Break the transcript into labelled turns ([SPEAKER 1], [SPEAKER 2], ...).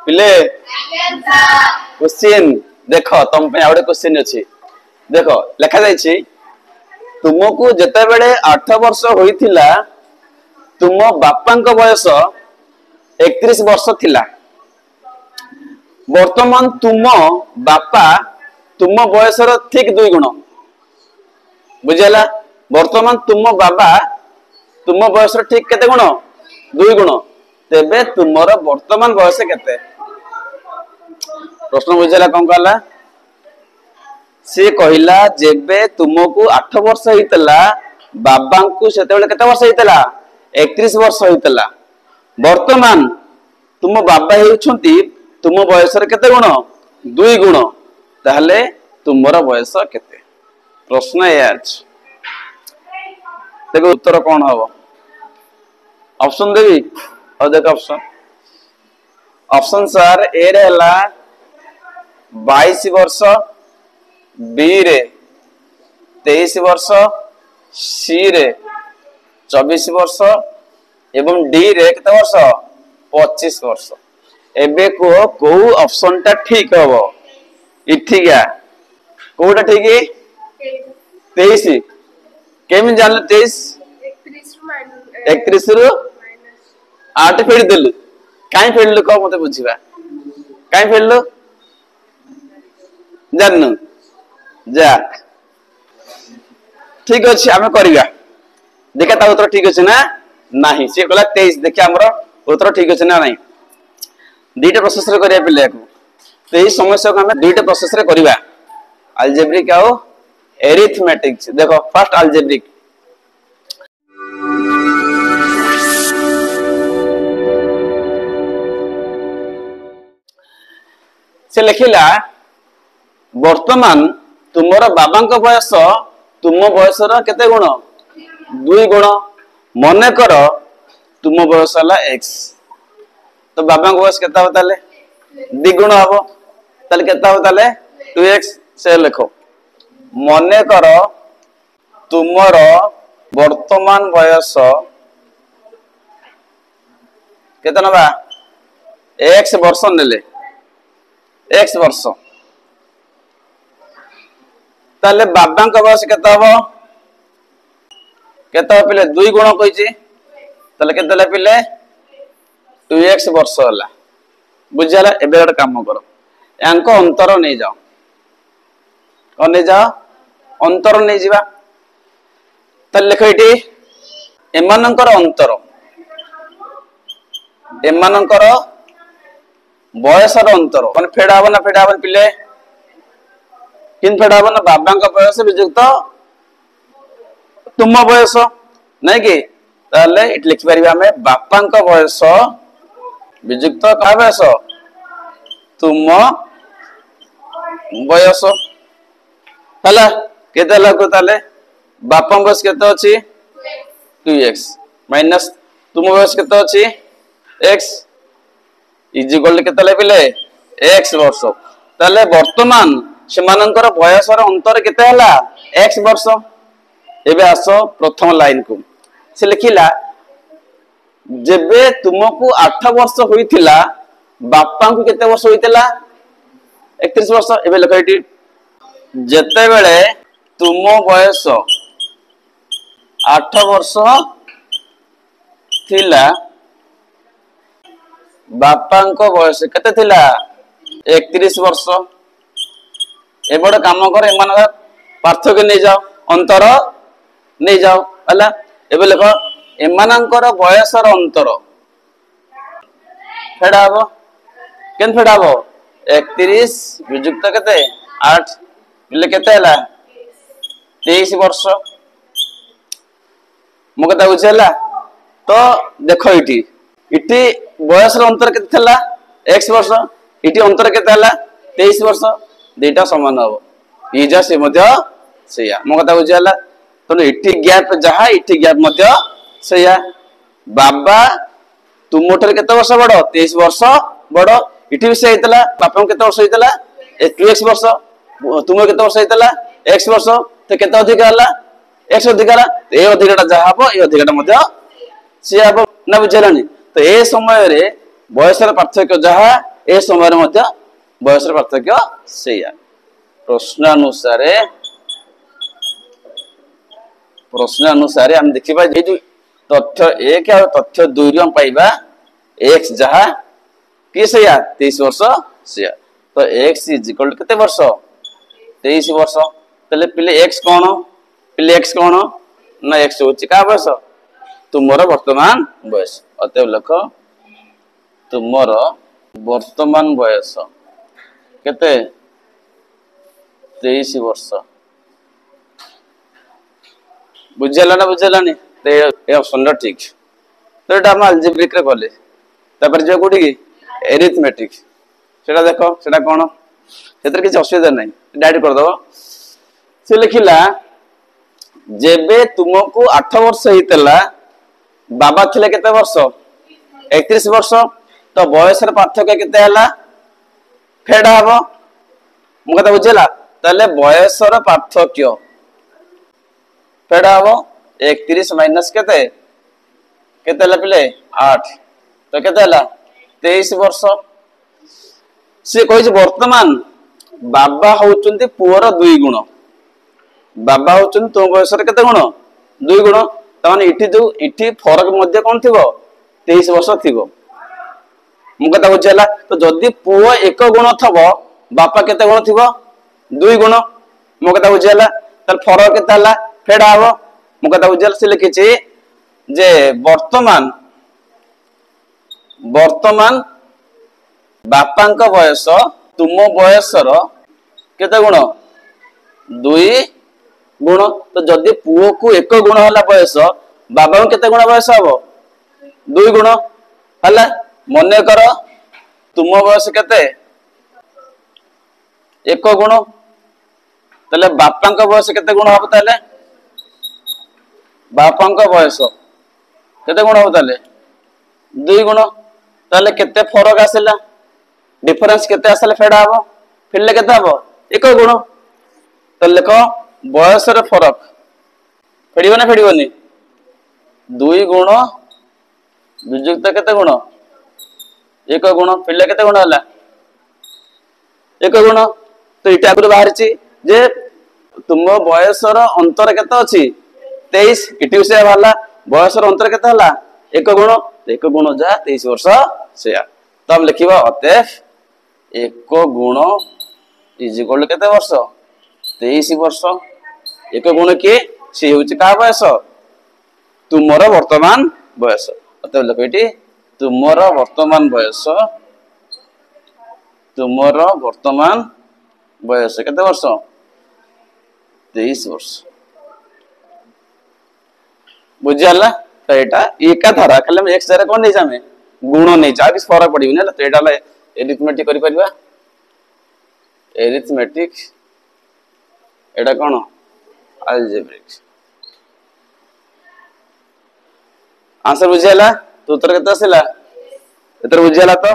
[SPEAKER 1] पिले क्वेश्चन देख तुम पे आउटे क्वेश्चन अच्छी देख लिखा जाइए तुमको जिते बेले 8 वर्ष होइथिला तुम बापा बयस 31 वर्ष थिला वर्तमान तुम बापा तुम बयसर ठीक 2 गुण बुझेला वर्तमान तुम बाबा तुम बयसर ठीक केते गुण 2 गुण तेबे तुमर वर्तमान बयस केते प्रश्न बुझेला कौन कहला सी कहला जेबे तुमको 8 वर्ष होइतला बाबा को सेते बेले केते वर्ष होइतला 31 वर्ष होइतला वर्तमान तुम बाबा हेउछंती तुम बयसर केते गुण 2 गुण ताहले तुमर बयस केते प्रश्न ए आज देखो उत्तर कौन हबो ऑप्शन देवी और देखो ऑप्शन सर ए रे हला 22 वर्ष बी रे 23 वर्ष सी रे 24 वर्ष एवं डी रे केते वर्ष 25 वर्ष एबे को ऑप्शन टा ठीक हबो इठिका कोटा ठीक 23 केम जान 23 31 रु 8 फेड देलु काई फेडलु को मते बुझिबा काई फेडलु जाननु जा ठीक अछि हमें करिया देखा ता उत्तर ठीक अछि ना नाही से कहला 23 देखिया हमरो उत्तर ठीक अछि ना नाही दुईटा प्रोसेस रे करिया पिले को तो एही समस्या को हमें दुईटा प्रोसेस रे करिवा अलजेब्रिक आउ एरिथमेटिक देखो फर्स्ट अलजेब्रिक से लिखिला वर्तमान तुमर बाबा बयस तुम बयसर केते गुण 2 गुण मन कर तुम बयस हला x तो बाबा बयस केता हो ताले 2 गुण हबो ताले केता हो ताले 2x से लिखो मन कर तुमर वर्तमान बयस केते नबा x वर्ष नेले x वर्ष ताले बाबा का बयस केता हबो केता पिले 2 गुण कहिची ताले केतले पिले 2x वर्ष होला बुझाला एबे एक काम करो यांको अंतर नै जाओ कोन नै जाओ अंतर नै जिबा ताले लिखो इटी एमानंकर अंतर एमानंकर बयसर अंतर माने फेडाबो ना फेडाबो पिले किन फेडाबो ना बाबा का बयस विजुक्त तुम बयस नै कि ताले इट लिखि परिबा हमें बापा का बयस विजुक्त का बयस तुम बयस हला केते लागो ताले बापा बयस केते अछि 2x माइनस तुम बयस केते अछि x इज इक्वल केते लेबिले x वर्ष ताले वर्तमान सेमानंकर बयसर अंतर केते हला x वर्ष एबे आसो प्रथम लाइन को से लिखिला जेबे तुमको 8 वर्ष होइथिला बापा को केते वर्ष होइथिला 31 वर्ष एबे लिखो इटी जेते बेले तुम बयस 8 वर्ष थिला बापा को बयस केते थिला 31 वर्ष एबड काम कर एमान पार्थक्य नै जाओ अंतर नै जाओ हला एबे लिखो एमानंकर बयसर अंतर फेडाबो केन फेडाबो 31 विजुक्त केते 8 ले केते हला 23 वर्ष मो कथा बुझेला तो देखो इटी इटी बयसर अंतर केते थला x वर्ष इटी अंतर केते हला 23 वर्ष दुईटा समान हो इजा से मध्य सेया मो कथा बुझेला तो इटी गैप जहा इटी गैप मध्य सेया बाबा तुमोटर केते वर्ष बडो 23 वर्ष बडो इटी भी से हेतला बापा केते वर्ष हेतला 2x वर्ष तुम केते वर्ष हेतला x वर्ष तो केते अधिक हला x अधिक हला ए अधिकटा जहा हबो ए अधिकटा मध्य से हबो ना बुझेलानी तो ए समय रे बयसर पार्थक्य जहा ए समय मध्य बयस पार्थक्य सेया प्रश्न अनुसार हम देखिबा जे तथ्य 1 और तथ्य 2 रे हम पाइबा x जहा कि सेया 23 वर्ष सेया तो x इज इक्वल टू केते वर्ष 23 वर्ष तले पिले x कोन ना x होची का बयस तुमरो वर्तमान बयस अतएव लख तुमरो वर्तमान बयस केते 23 वर्ष बुझला ना बुझलानी ते ए ऑप्शन ठीक तो एटा हम अलजेब्रिक रे बोले तापर जे कोठी की एरिथमेटिक सेटा देखो सेटा कोन सेतर किछ असुविधा नै डायरेक्ट कर दो से लिखिला जेबे तुमको 8 वर्ष हितला बाबा थिले केते वर्ष 31 वर्ष तो बयस रे पार्थक्य केते हला फेडा हबो मु कथा बुझला तले बयस रे पार्थक्य फेडा हबो 31 माइनस केते केते हला पिले 8 तो केते हला 23 वर्ष से कहि वर्तमान बाबा होचंती पुअर 2 गुण बाबा होचंती तो बयस रे केते गुण 2 गुण तमाने इठी फरक मध्य कोन थिबो 23 वर्ष थिबो मु कथा बुझला तो जदी पुओ 1 गुण थबो बापा केते गुण थिबो 2 गुण मु कथा बुझला त फरक केते हला फेडा हबो मु कथा बुझला से लिखिछि जे वर्तमान बापांक बयस तुम बयसर केते गुण 2 गुण तो जदी पुओ को 1 गुण हला बयस बाबा को केते गुण बयस हबो 2 गुण हला मने कर तुम बयस केते 1 गुण तले बापांक बयस केते गुण हबो तले बापांक बयस केते गुण हबो तले 2 गुण तले केते फरक आसेला डिफरेंस केते आसेला फेडा हबो फिरले केते हबो 1 गुण तो लेखो बयस रे फरक फेडिबो ना फेडिबोनी 2 गुण विजुक्त केते गुण 1 गुण फिरले केते गुण हला 1 गुण तो इटा आगु बाहर छि जे तुम बयस रो अंतर केते अछि 23 इटी से वाला बयस रो अंतर केते हला 1 गुण जा 23 वर्ष सेया तो हम लिखिबा अतएव 1 गुण इज इक्वल केते वर्ष 23 वर्ष 1 गुण के से होची का बयस तुमरो वर्तमान बयस अतएव लिखिटी तुमरो वर्तमान बयस केते वर्ष 23 वर्ष बुझियाला तो एटा एका धारा खाली हम x जरा कोन नै जामे गुण नै जा किस फरक पड़िबो ना तो एटा ला एरिथमेटिक करि परबा एरिथमेटिक एटा कोन अलजेब्रिक आंसर बुझियाला तो उत्तर केते आसिला एतर बुझियाला तो